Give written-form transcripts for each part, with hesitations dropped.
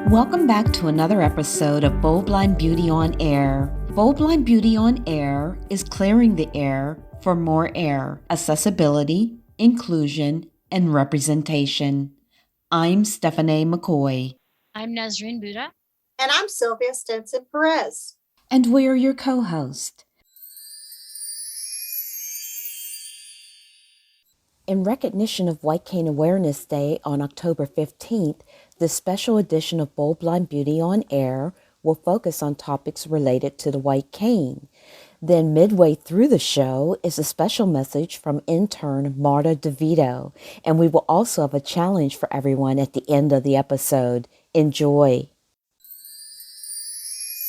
Welcome back to another episode of Bold Blind Beauty on Air. Bold Blind Beauty on Air is clearing the air for more air, accessibility, inclusion, and representation. I'm Stephanie McCoy. I'm Nazreen Buddha. And I'm Sylvia Stenson Perez. And we're your co-hosts. In recognition of White Cane Awareness Day on October 15th, this special edition of Bold Blind Beauty on Air will focus on topics related to the white cane. Then midway through the show is a special message from intern Marta DiVito, and we will also have a challenge for everyone at the end of the episode. Enjoy.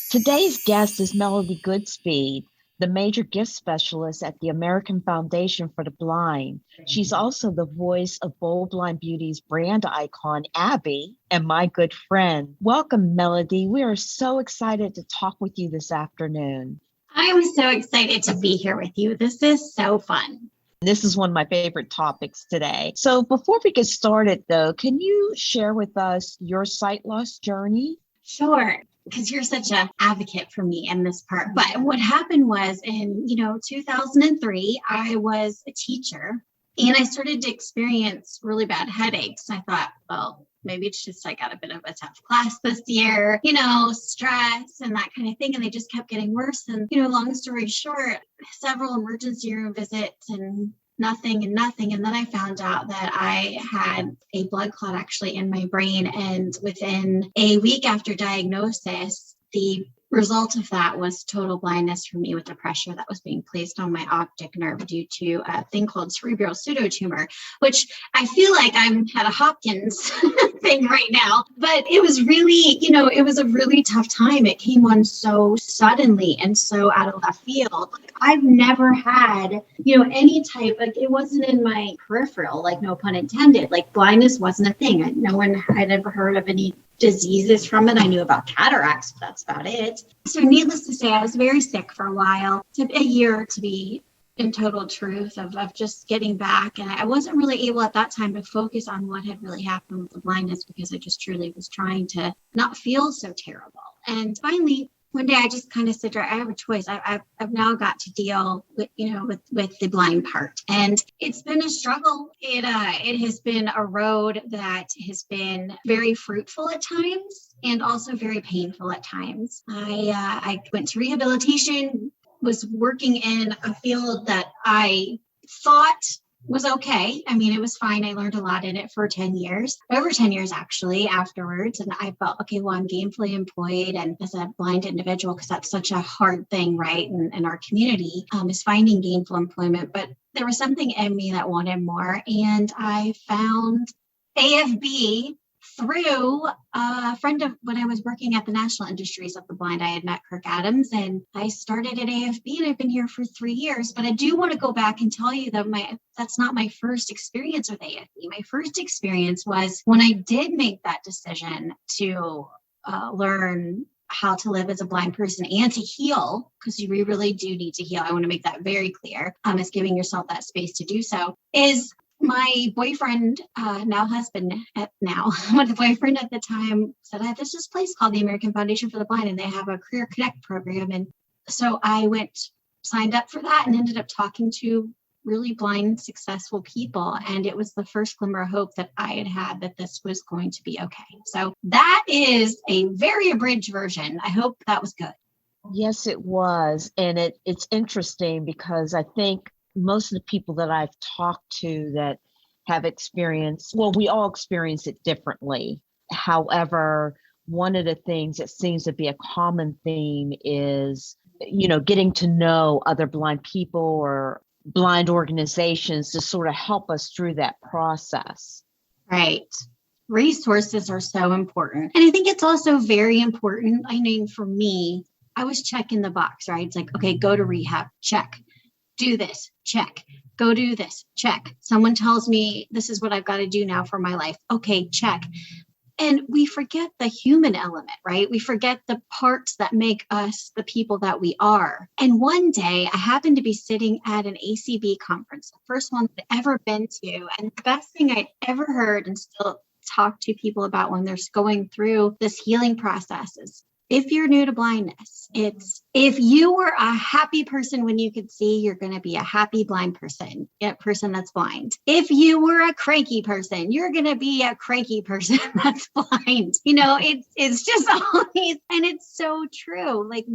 Today's guest is Melody Goodspeed, the major gift specialist at the American Foundation for the Blind. She's also the voice of Bold Blind Beauty's brand icon, Abby, and my good friend. Welcome, Melody. We are so excited to talk with you this afternoon. I'm so excited to be here with you. This is so fun. This is one of my favorite topics today. So before we get started, though, can you share with us your sight loss journey? Sure. Because you're such an advocate for me in this part. But what happened was in, 2003, I was a teacher and I started to experience really bad headaches. I thought, well, maybe it's just I got a bit of a tough class this year, stress and that kind of thing. And they just kept getting worse. And, long story short, several emergency room visits and nothing. And then I found out that I had a blood clot actually in my brain. And within a week after diagnosis, the result of that was total blindness for me with the pressure that was being placed on my optic nerve due to a thing called cerebral pseudotumor, which I feel like I'm at a Hopkins thing right now. But it was really, it was a really tough time. It came on so suddenly and so out of left field. I've never had, any type, it wasn't in my peripheral, no pun intended, blindness wasn't a thing. No one had ever heard of any diseases from it. I knew about cataracts, but that's about it. So needless to say, I was very sick for a while. It took a year to be in total truth of just getting back. And I wasn't really able at that time to focus on what had really happened with the blindness because I just truly was trying to not feel so terrible. And finally, one day I just kind of said, I have a choice. I've now got to deal with, with the blind part. And it's been a struggle. It has been a road that has been very fruitful at times and also very painful at times. I went to rehabilitation, was working in a field that I thought was okay. I mean, it was fine. I learned a lot in it for 10 years, over 10 years actually afterwards. And I felt, okay, well, I'm gainfully employed and as a blind individual, because that's such a hard thing, right? In our community is finding gainful employment. But there was something in me that wanted more. And I found AFB through a friend of when I was working at the National Industries of the Blind. I had met Kirk Adams and I started at AFB and I've been here for 3 years. But I do want to go back and tell you that that's not my first experience with AFB. My first experience was when I did make that decision to learn how to live as a blind person and to heal, because we really do need to heal. I want to make that very clear. Is giving yourself that space to do so is my boyfriend, now husband, my boyfriend at the time said, there's this place called the American Foundation for the Blind, and they have a Career Connect program. And so I signed up for that and ended up talking to really blind, successful people. And it was the first glimmer of hope that I had that this was going to be okay. So that is a very abridged version. I hope that was good. Yes, it was. And it's interesting because I think most of the people that I've talked to that have experienced, well, we all experience it differently. However, one of the things that seems to be a common theme is, getting to know other blind people or blind organizations to sort of help us through that process. Right. Resources are so important. And I think it's also very important. I mean, for me, I was checking the box, right? It's like, okay, go to rehab, check. Do this, check. Go do this, check. Someone tells me this is what I've got to do now for my life. Okay, check. And we forget the human element, right? We forget the parts that make us the people that we are. And one day I happened to be sitting at an ACB conference, the first one I'd ever been to. And the best thing I'd ever heard, and still talk to people about when they're going through this healing process is, if you're new to blindness, it's if you were a happy person when you could see, you're going to be a happy blind person, a person that's blind. If you were a cranky person, you're going to be a cranky person that's blind. It's just always, and it's so true. Like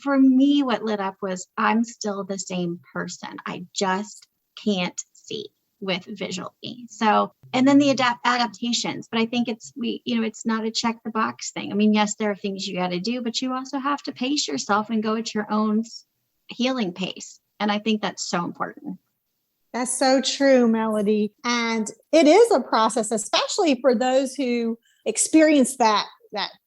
for me, what lit up was I'm still the same person. I just can't see with visually. So, and then the adaptations, but I think it's not a check the box thing. I mean, yes, there are things you got to do, but you also have to pace yourself and go at your own healing pace. And I think that's so important. That's so true, Melody. And it is a process, especially for those who experience that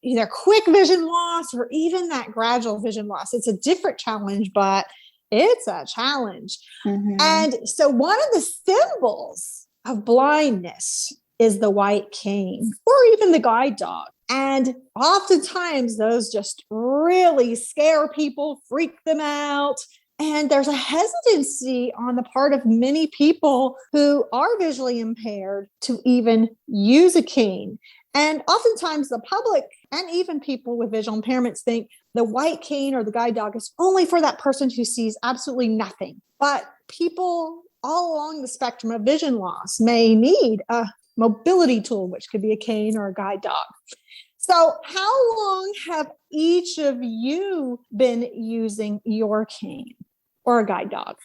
either quick vision loss or even that gradual vision loss. It's a different challenge, but it's a challenge. Mm-hmm. And so one of the symbols of blindness is the white cane or even the guide dog. And oftentimes those just really scare people, freak them out. And there's a hesitancy on the part of many people who are visually impaired to even use a cane. And oftentimes the public and even people with visual impairments think the white cane or the guide dog is only for that person who sees absolutely nothing. But people all along the spectrum of vision loss may need a mobility tool, which could be a cane or a guide dog. So how long have each of you been using your cane or a guide dog?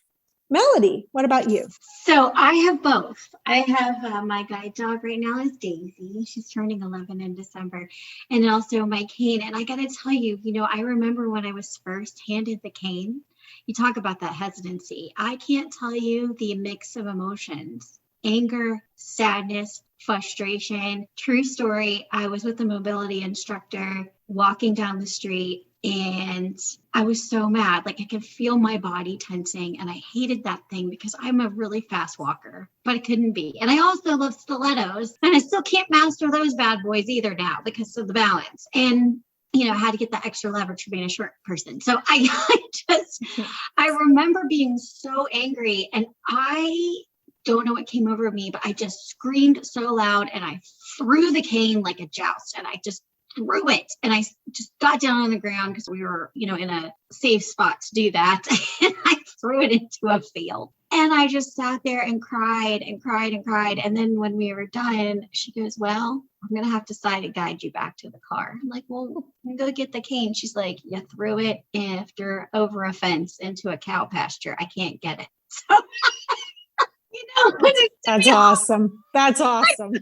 Melody, what about you? So I have both. I have my guide dog right now is Daisy. She's turning 11 in December. And also my cane. And I got to tell you, I remember when I was first handed the cane, you talk about that hesitancy. I can't tell you the mix of emotions, anger, sadness, frustration. True story. I was with a mobility instructor walking down the street. And I was so mad, like I could feel my body tensing, and I hated that thing because I'm a really fast walker, but I couldn't be. And I also love stilettos, and I still can't master those bad boys either now because of the balance. And I had to get that extra leverage for being a short person. So I remember being so angry, and I don't know what came over me, but I just screamed so loud, and I threw the cane like a joust, and I just threw it, and I just got down on the ground because we were, in a safe spot to do that. And I threw it into a field, and I just sat there and cried and cried and cried. And then when we were done, she goes, "Well, I'm gonna have to sight guide you back to the car." I'm like, "Well, go get the cane." She's like, "You threw it after over a fence into a cow pasture. I can't get it." So that's awesome. That's awesome.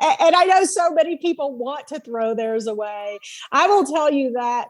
And I know so many people want to throw theirs away. I will tell you that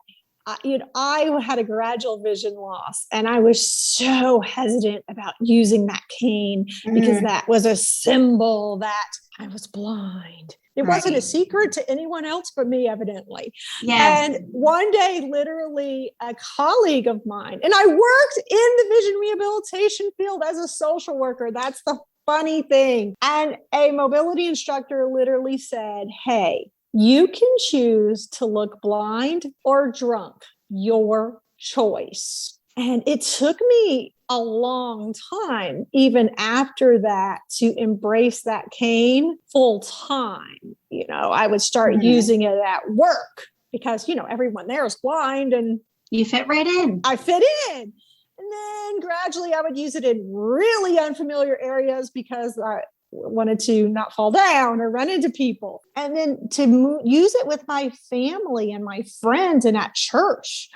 I had a gradual vision loss, and I was so hesitant about using that cane because that was a symbol that I was blind. It wasn't a secret to anyone else but me, evidently. Yes. And one day, literally, a colleague of mine, and I worked in the vision rehabilitation field as a social worker. That's the funny thing. And a mobility instructor literally said, "Hey, you can choose to look blind or drunk, your choice." And it took me a long time, even after that, to embrace that cane full time. I would start using it at work because, everyone there is blind and you fit right in. I fit in. And then gradually I would use it in really unfamiliar areas because I wanted to not fall down or run into people. And then to use it with my family and my friends and at church.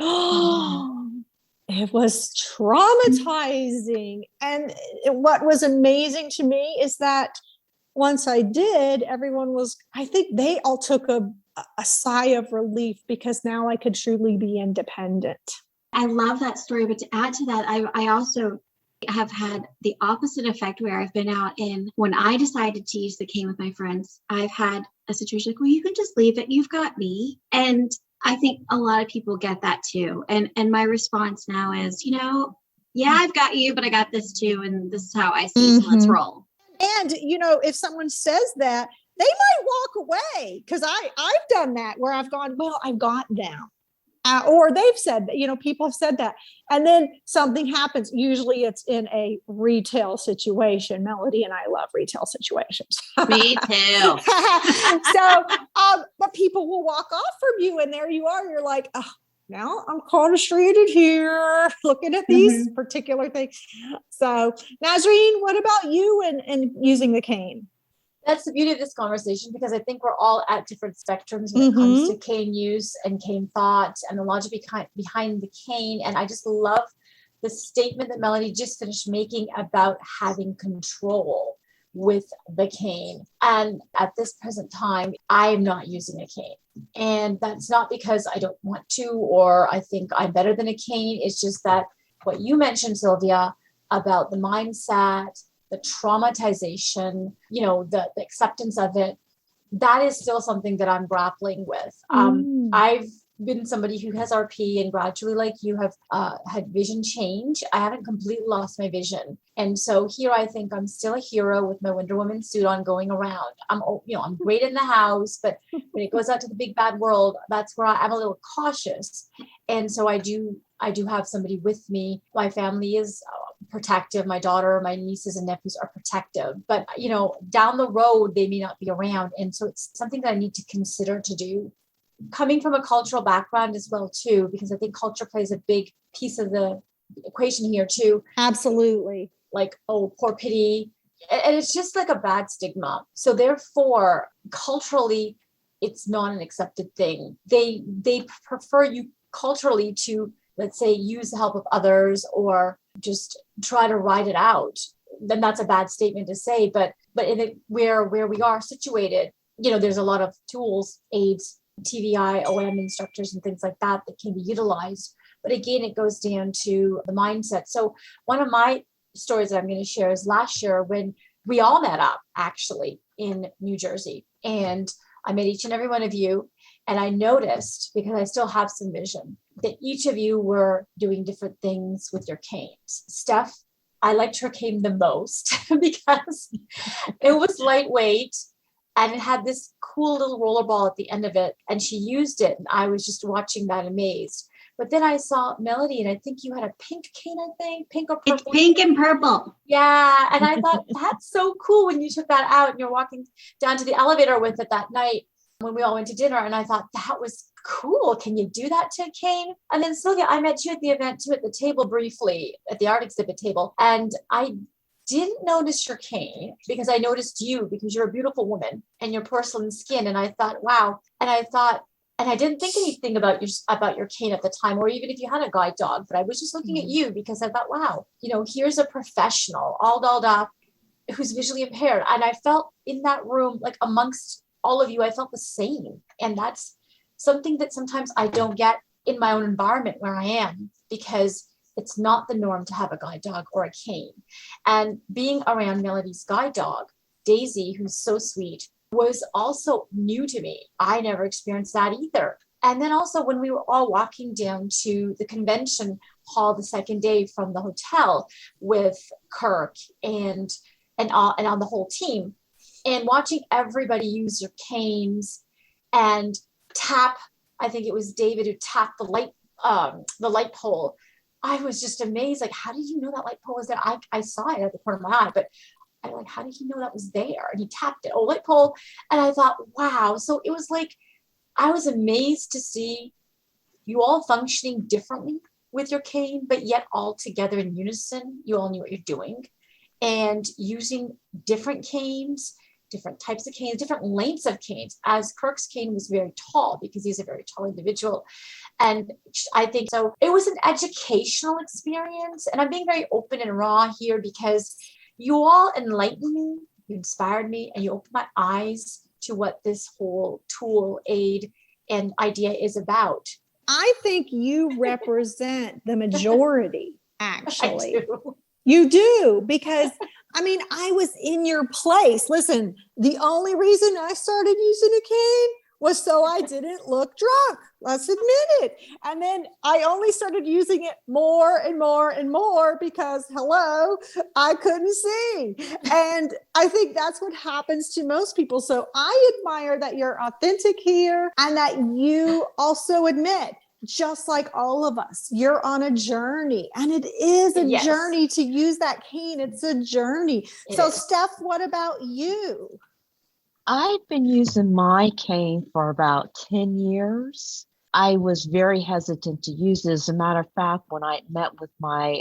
It was traumatizing. And what was amazing to me is that once I did, I think they all took a sigh of relief because now I could truly be independent. I love that story, but to add to that, I also have had the opposite effect where I've been out and when I decided to use the cane with my friends, I've had a situation like, well, you can just leave it. You've got me. And I think a lot of people get that too. And my response now is, yeah, I've got you, but I got this too. And this is how I see. So let's roll. And, if someone says that, they might walk away because I've done that where I've gone, well, I've got them. Or they've said that, people have said that. And then something happens. Usually it's in a retail situation. Melody and I love retail situations. Me too. But people will walk off from you and there you are. You're like, oh, now I'm frustrated here looking at these particular things. So Nazreen, what about you and using the cane? That's the beauty of this conversation, because I think we're all at different spectrums when it comes to cane use and cane thought and the logic behind the cane. And I just love the statement that Melody just finished making about having control with the cane. And at this present time, I am not using a cane. And that's not because I don't want to, or I think I'm better than a cane. It's just that what you mentioned, Sylvia, about the mindset, the traumatization, the acceptance of it, that is still something that I'm grappling with. I've been somebody who has RP and gradually, like you, have had vision change. I haven't completely lost my vision. And so here I think I'm still a hero with my Wonder Woman suit on going around. I'm great in the house, but when it goes out to the big bad world, that's where I'm a little cautious. And so I do have somebody with me. My family is protective. My daughter, my nieces and nephews are protective, but down the road, they may not be around. And so it's something that I need to consider to do. Coming from a cultural background as well, too, because I think culture plays a big piece of the equation here too. Absolutely. Like, oh, poor pity. And it's just like a bad stigma. So therefore, culturally, it's not an accepted thing. They prefer you culturally to, let's say, use the help of others or just try to ride it out. Then that's a bad statement to say, but where we are situated, there's a lot of tools, aids, TVI, OM instructors and things like that can be utilized. But again, it goes down to the mindset. So one of my stories that I'm going to share is last year when we all met up actually in New Jersey, and I met each and every one of you. And I noticed, because I still have some vision, that each of you were doing different things with your canes. Steph, I liked her cane the most because it was lightweight and it had this cool little roller ball at the end of it. And she used it. And I was just watching that amazed. But then I saw Melody, and I think you had a pink cane, pink or purple. It's pink and purple. Yeah. And I thought, that's so cool when you took that out and you're walking down to the elevator with it that night when we all went to dinner. And I thought, that was cool. Can you do that to a cane? And then Sylvia, I met you at the event too, at the table briefly, at the art exhibit table. And I didn't notice your cane because I noticed you because you're a beautiful woman and your porcelain skin. And I thought, wow. And I didn't think anything about your cane at the time, or even if you had a guide dog, but I was just looking at you because I thought, wow, here's a professional all dolled up who's visually impaired. And I felt in that room, like amongst all of you, I felt the same. And that's something that sometimes I don't get in my own environment where I am, because it's not the norm to have a guide dog or a cane. And being around Melody's guide dog, Daisy, who's so sweet, was also new to me. I never experienced that either. And then also when we were all walking down to the convention hall the second day from the hotel with Kirk and on the whole team, and watching everybody use your canes and tap, I think it was David who tapped the light pole. I was just amazed. Like, how did you know that light pole was there? I saw it at the corner of my eye, but I'm like, how did he know that was there? And he tapped it, light pole. And I thought, wow. So it was like, I was amazed to see you all functioning differently with your cane, but yet all together in unison. You all knew what you're doing and using different canes, different types of canes, different lengths of canes, as Kirk's cane was very tall because he's a very tall individual. And I think so it was an educational experience. And I'm being very open and raw here because you all enlightened me, you inspired me, and you opened my eyes to what this whole tool, aid, and idea is about. I think you represent the majority, actually. I do. You do, because I was in your place. Listen, the only reason I started using a cane was so I didn't look drunk. Let's admit it. And then I only started using it more and more and more because, hello, I couldn't see. And I think that's what happens to most people. So I admire that you're authentic here and that you also admit just like all of us, you're on a journey, and it is a Yes. journey to use that cane. It's a journey. It So is. Steph, what about you? I've been using my cane for about 10 years. I was very hesitant to use it. As a matter of fact, when I met with my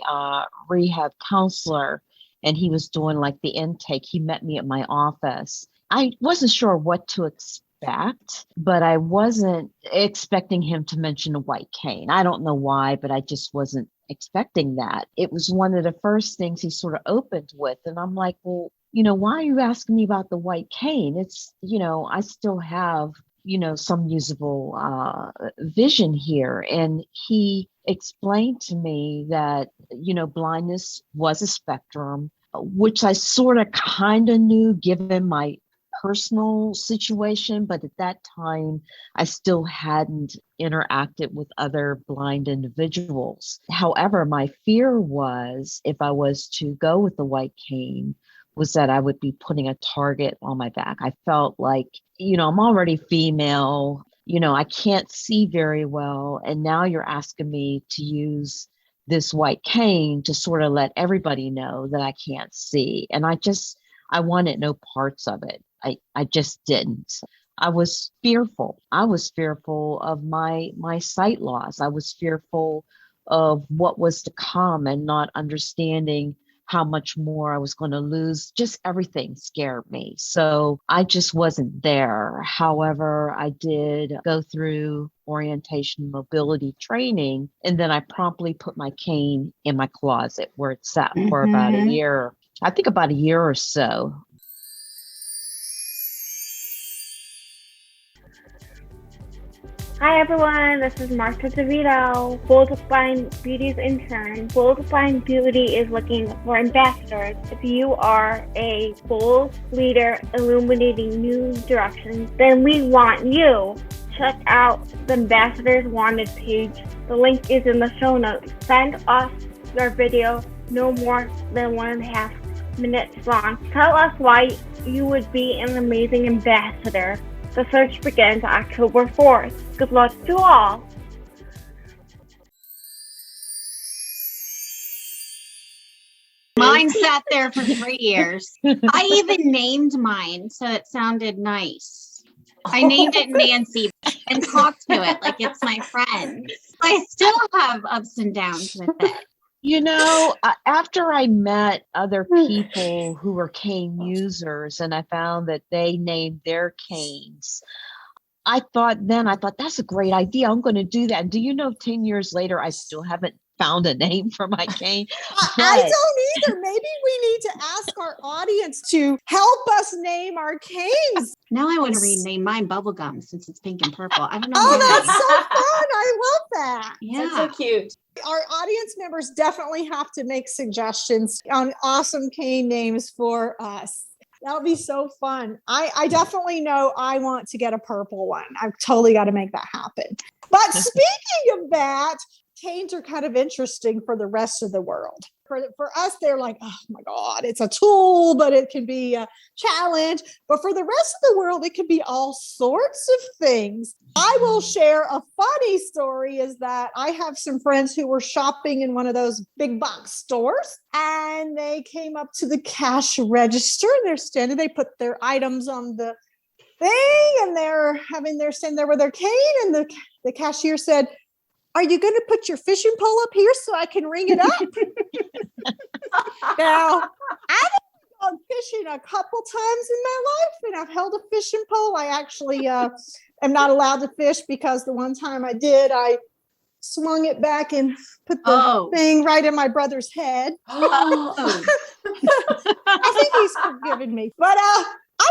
rehab counselor and he was doing like the intake, he met me at my office. I wasn't sure what to expect, but I wasn't expecting him to mention a white cane. I don't know why, but I just wasn't expecting that. It was one of the first things he sort of opened with. And I'm like, well, why are you asking me about the white cane? It's, I still have, some usable vision here. And he explained to me that, blindness was a spectrum, which I sort of kind of knew given my personal situation, but at that time, I still hadn't interacted with other blind individuals. However, my fear was if I was to go with the white cane, was that I would be putting a target on my back. I felt like, I'm already female, I can't see very well. And now you're asking me to use this white cane to sort of let everybody know that I can't see. And I wanted no parts of it. I just didn't. I was fearful. I was fearful of my sight loss. I was fearful of what was to come and not understanding how much more I was going to lose. Just everything scared me. So I just wasn't there. However, I did go through orientation mobility training, and then I promptly put my cane in my closet where it sat for about a year. I think about a year or so. Hi everyone, this is Marta DiVito, Bold Blind Beauty's intern. Bold Blind Beauty is looking for ambassadors. If you are a bold leader illuminating new directions, then we want you. Check out the Ambassadors Wanted page. The link is in the show notes. Send us your video no more than 1.5 minutes long. Tell us why you would be an amazing ambassador. The search begins October 4th. Good luck to all. Mine sat there for 3 years. I even named mine so it sounded nice. I named it Nancy and talked to it like it's my friend. I still have ups and downs with it. After I met other people who were cane users and I found that they named their canes, I thought that's a great idea. I'm going to do that. And do you know, 10 years later, I still haven't found a name for my cane. I don't either. Maybe we need to ask our audience to help us name our canes. Now I want to rename mine Bubblegum since it's pink and purple. I don't know. Oh, why. that's so fun. I love that. Yeah. That's so cute. Our audience members definitely have to make suggestions on awesome cane names for us. That'll be so fun. I definitely know I want to get a purple one. I've totally got to make that happen. But speaking of that, canes are kind of interesting for the rest of the world. For us, they're like, oh my God, it's a tool, but it can be a challenge. But for the rest of the world, it could be all sorts of things. I will share a funny story is that I have some friends who were shopping in one of those big box stores, and they came up to the cash register. They're standing, they put their items on the thing, and they're having their stand there with their cane. And the cashier said, "Are you going to put your fishing pole up here so I can ring it up?" Now, I've gone fishing a couple times in my life, and I've held a fishing pole. I actually am not allowed to fish because the one time I did, I swung it back and put the thing right in my brother's head. I think he's forgiven me. But I'm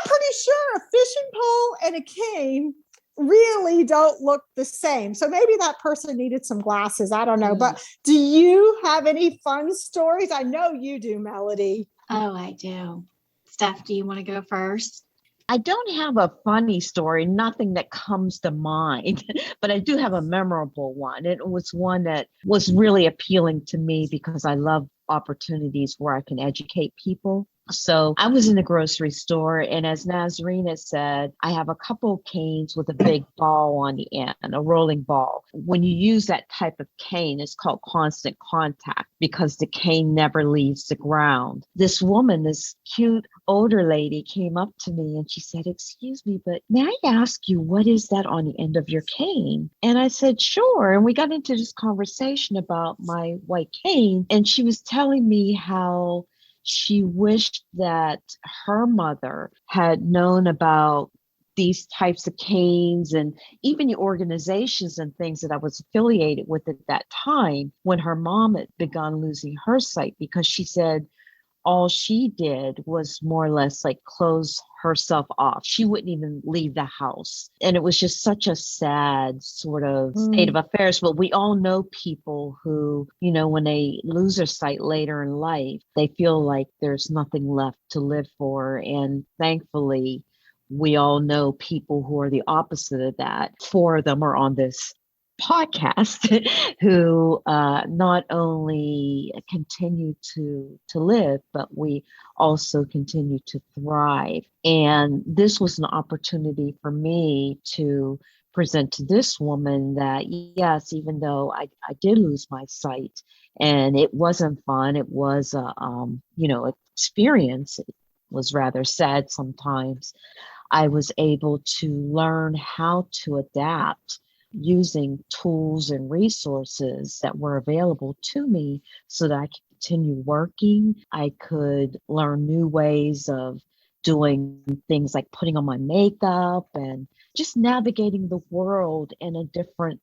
pretty sure a fishing pole and a cane really don't look the same. So maybe that person needed some glasses. I don't know. But do you have any fun stories? I know you do, Melody. Oh, I do. Steph, do you want to go first? I don't have a funny story, nothing that comes to mind, but I do have a memorable one. It was one that was really appealing to me because I love opportunities where I can educate people. So I was in the grocery store, and as Nazarena said, I have a couple of canes with a big ball on the end, a rolling ball. When you use that type of cane, it's called constant contact because the cane never leaves the ground. This woman, this cute older lady, came up to me and she said, "Excuse me, but may I ask you, what is that on the end of your cane?" And I said, "Sure." And we got into this conversation about my white cane, and she was telling me how she wished that her mother had known about these types of canes and even the organizations and things that I was affiliated with at that time when her mom had begun losing her sight, because she said all she did was more or less like close herself off. She wouldn't even leave the house. And it was just such a sad sort of state of affairs. But we all know people who, when they lose their sight later in life, they feel like there's nothing left to live for. And thankfully, we all know people who are the opposite of that. 4 of them are on this podcast who not only continue to live, but we also continue to thrive. And this was an opportunity for me to present to this woman that, yes, even though I did lose my sight and it wasn't fun, it was a experience. It was rather sad sometimes. I was able to learn how to adapt using tools and resources that were available to me so that I could continue working. I could learn new ways of doing things like putting on my makeup and just navigating the world in a different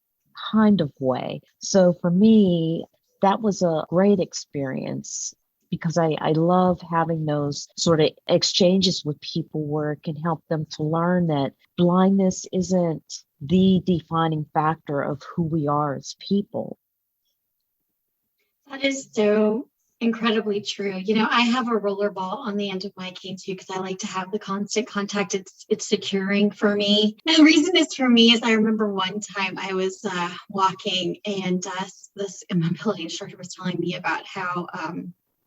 kind of way. So for me, that was a great experience because I love having those sort of exchanges with people where it can help them to learn that blindness isn't the defining factor of who we are as people. That is so incredibly true. I have a roller ball on the end of my cane too, because I like to have the constant contact. It's securing for me. And the reason is for me is I remember one time I was walking and this mobility instructor was telling me about how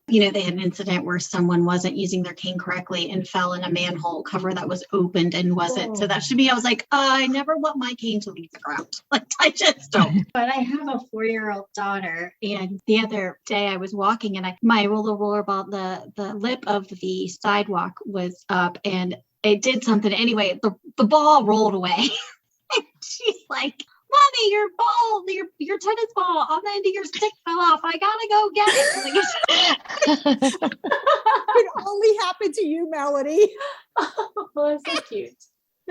they had an incident where someone wasn't using their cane correctly and fell in a manhole cover that was opened and wasn't. So that should be, I was like, I never want my cane to leave the ground. Like, I just don't. But I have a 4-year-old daughter. And the other day I was walking and my roller ball, the lip of the sidewalk was up and it did something. Anyway, the ball rolled away. And she's like, "Mommy, your tennis ball on the end of your stick fell off. I gotta go get it." It only happened to you, Melody. Oh, that's so cute.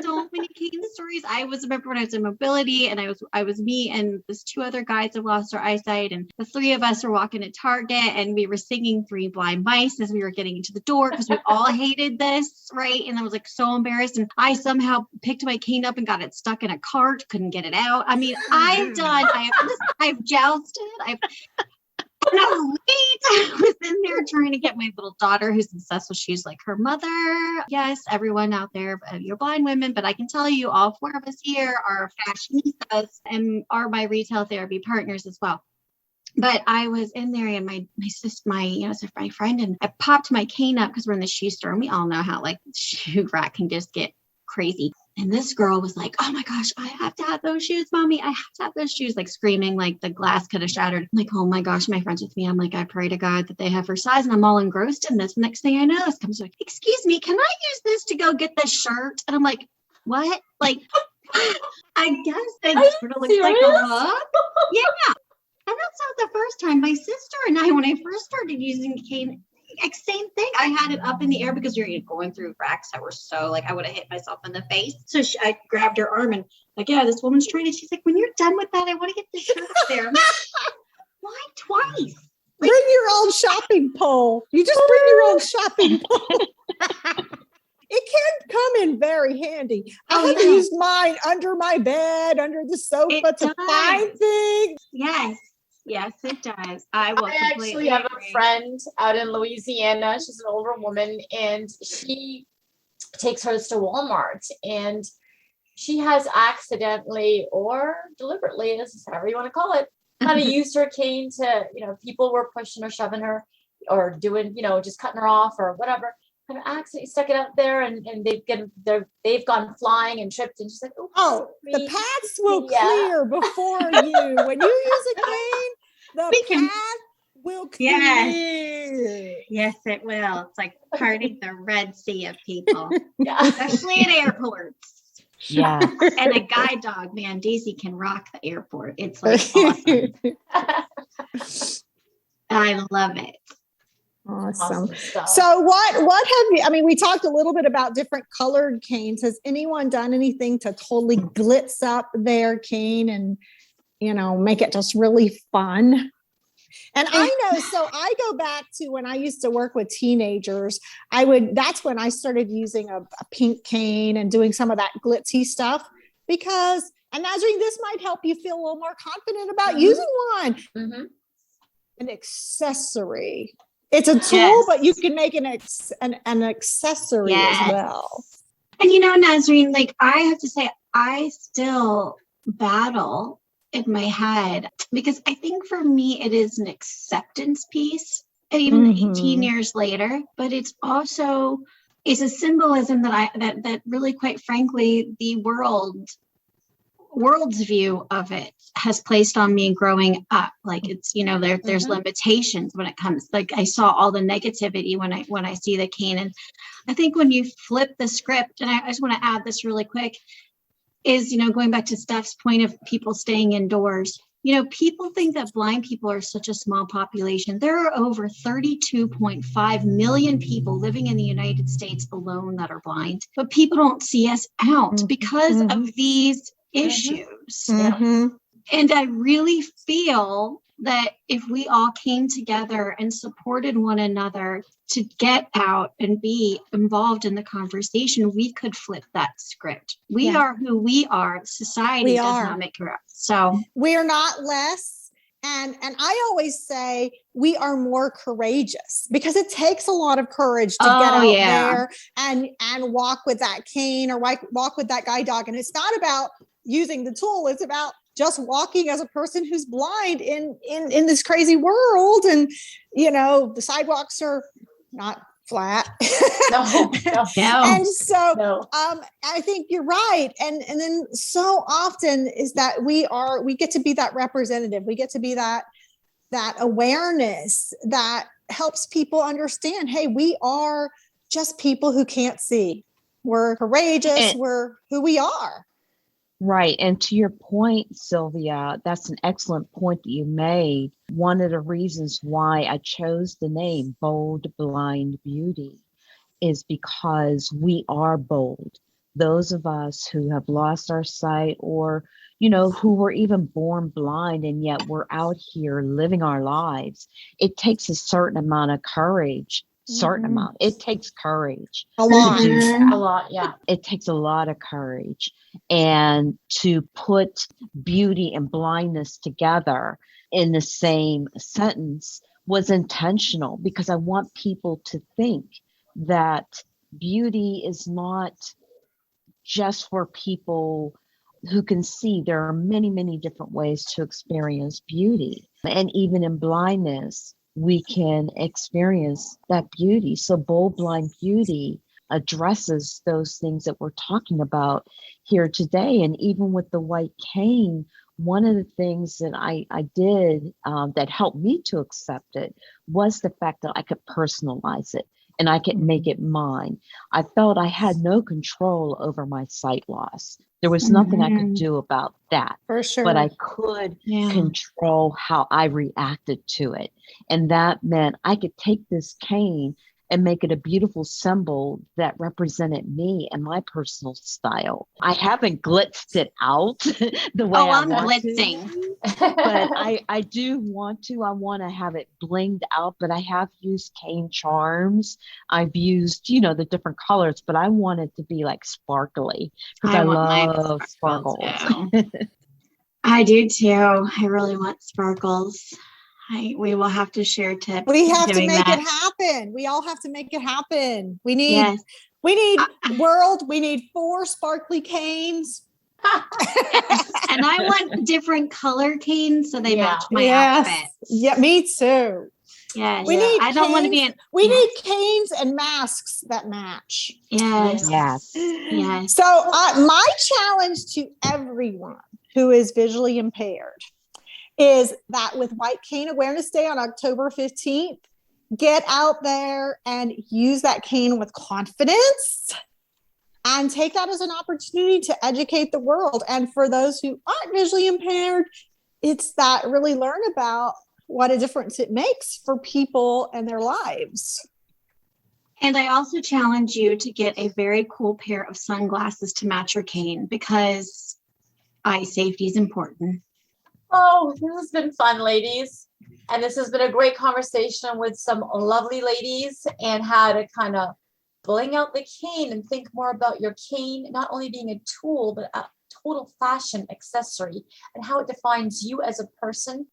So many cane stories. I remember when I was in mobility and I was me and there's 2 other guys that lost our eyesight, and the 3 of us were walking to Target and we were singing 3 Blind Mice as we were getting into the door because we all hated this, right? And I was like so embarrassed, and I somehow picked my cane up and got it stuck in a cart, couldn't get it out. I mean, I've jousted, and I was in there trying to get my little daughter who's obsessed with shoes like her mother. Yes, everyone out there, you're blind women, but I can tell you all 4 of us here are fashionistas and are my retail therapy partners as well. But I was in there and my sister, my friend, and I popped my cane up because we're in the shoe store and we all know how like the shoe rack can just get crazy. And this girl was like, "Oh my gosh, I have to have those shoes, Mommy. I have to have those shoes," like screaming, like the glass could have shattered. I'm like, "Oh my gosh," my friend's with me. I'm like, "I pray to God that they have her size." And I'm all engrossed in this. Next thing I know, this comes like, "Excuse me, can I use this to go get this shirt?" And I'm like, "What?" Like, I guess that sort of looks like a rug. Yeah. And that's not the first time. My sister and I, when I first started using the cane, same thing. I had it up in the air because you're going through racks that were so like I would have hit myself in the face. So I grabbed her arm and like, "Yeah, this woman's trying to." She's like, "When you're done with that, I want to get this shirt up there." I'm like, "Why twice?" Bring your own shopping pole. You just bring your own shopping pole. It can come in very handy. I have used mine under my bed, under the sofa to find things. Yes, it does. I actually have a friend out in Louisiana. She's an older woman and she takes hers to Walmart, and she has accidentally or deliberately, this is however you want to call it, kind of used her cane to, people were pushing or shoving her or doing, just cutting her off or whatever. an accident, stuck it out there, and they've gone flying and tripped, and she's like, Oh, the sweet." paths will Yeah. clear before you. When you use a cane, the We can- path will Yes. clear. Yes, it will. It's like parting the Red Sea of people, Yeah. especially at airports. Yeah. And a guide dog, man, Daisy can rock the airport. It's like awesome. I love it. Awesome. stuff. So what have you, I mean, we talked a little bit about different colored canes. Has anyone done anything to totally glitz up their cane and, make it just really fun? And I know, so I go back to when I used to work with teenagers, that's when I started using a pink cane and doing some of that glitzy stuff because, and Nazarene, this might help you feel a little more confident about using one. Mhm. An accessory. It's a tool, Yes. but you can make an accessory Yes. as well. And Nazarene, like I have to say, I still battle in my head because I think for me it is an acceptance piece, and even 18 years later. But it's also a symbolism that really, quite frankly, the world's view of it has placed on me growing up. Like it's there's limitations when it comes. Like I saw all the negativity when I see the cane, and I think when you flip the script, and I just want to add this really quick. Is, going back to Steph's point of people staying indoors, people think that blind people are such a small population. There are over 32.5 million people living in the United States alone that are blind, but people don't see us out because of these issues. And I really feel that if we all came together and supported one another to get out and be involved in the conversation, we could flip that script. We are who we are. Society does not make her up. So we are not less. And I always say we are more courageous because it takes a lot of courage to get out there and walk with that cane or walk with that guide dog. And it's not about using the tool. It's about just walking as a person who's blind in this crazy world. And, the sidewalks are not flat. No. And so No. I think you're right. And then so often is that we get to be that representative. We get to be that awareness that helps people understand, hey, we are just people who can't see. We're courageous. We're who we are. Right. And to your point, Sylvia, that's an excellent point that you made. One of the reasons why I chose the name Bold Blind Beauty is because we are bold. Those of us who have lost our sight or, who were even born blind and yet we're out here living our lives, it takes a certain amount of courage. It takes courage. A lot. A lot, yeah. It takes a lot of courage. And to put beauty and blindness together in the same sentence was intentional because I want people to think that beauty is not just for people who can see. There are many, many different ways to experience beauty. And even in blindness, we can experience that beauty. So Bold Blind Beauty addresses those things that we're talking about here today. And even with the white cane, one of the things that I did that helped me to accept it was the fact that I could personalize it and I could make it mine. I felt I had no control over my sight loss. There was nothing I could do about that. For sure. But I could control how I reacted to it. And that meant I could take this cane and make it a beautiful symbol that represented me and my personal style. I haven't glitzed it out the way I I'm want glitzing. to, but I do want to. I want to have it blinged out, but I have used cane charms. I've used, the different colors, but I want it to be like sparkly because I love sparkles. I do too. I really want sparkles. We will have to share tips. We have to make it happen. We all have to make it happen. We need world. We need 4 sparkly canes. And I want different color canes so they match my outfit. Yeah, me too. Yes. We need I don't want to be canes. an. We yes. need canes and masks that match. Yes. Yes. Yes. So, my challenge to everyone who is visually impaired is that with White Cane Awareness Day on October 15th, get out there and use that cane with confidence and take that as an opportunity to educate the world. And for those who aren't visually impaired, it's that really learn about what a difference it makes for people and their lives. And I also challenge you to get a very cool pair of sunglasses to match your cane because eye safety is important. Oh, this has been fun, ladies. And this has been a great conversation with some lovely ladies and how to kind of bling out the cane and think more about your cane, not only being a tool, but a total fashion accessory and how it defines you as a person.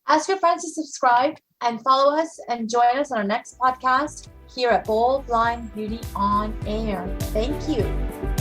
Ask your friends to subscribe and follow us and join us on our next podcast here at Bold Blind Beauty on Air. Thank you.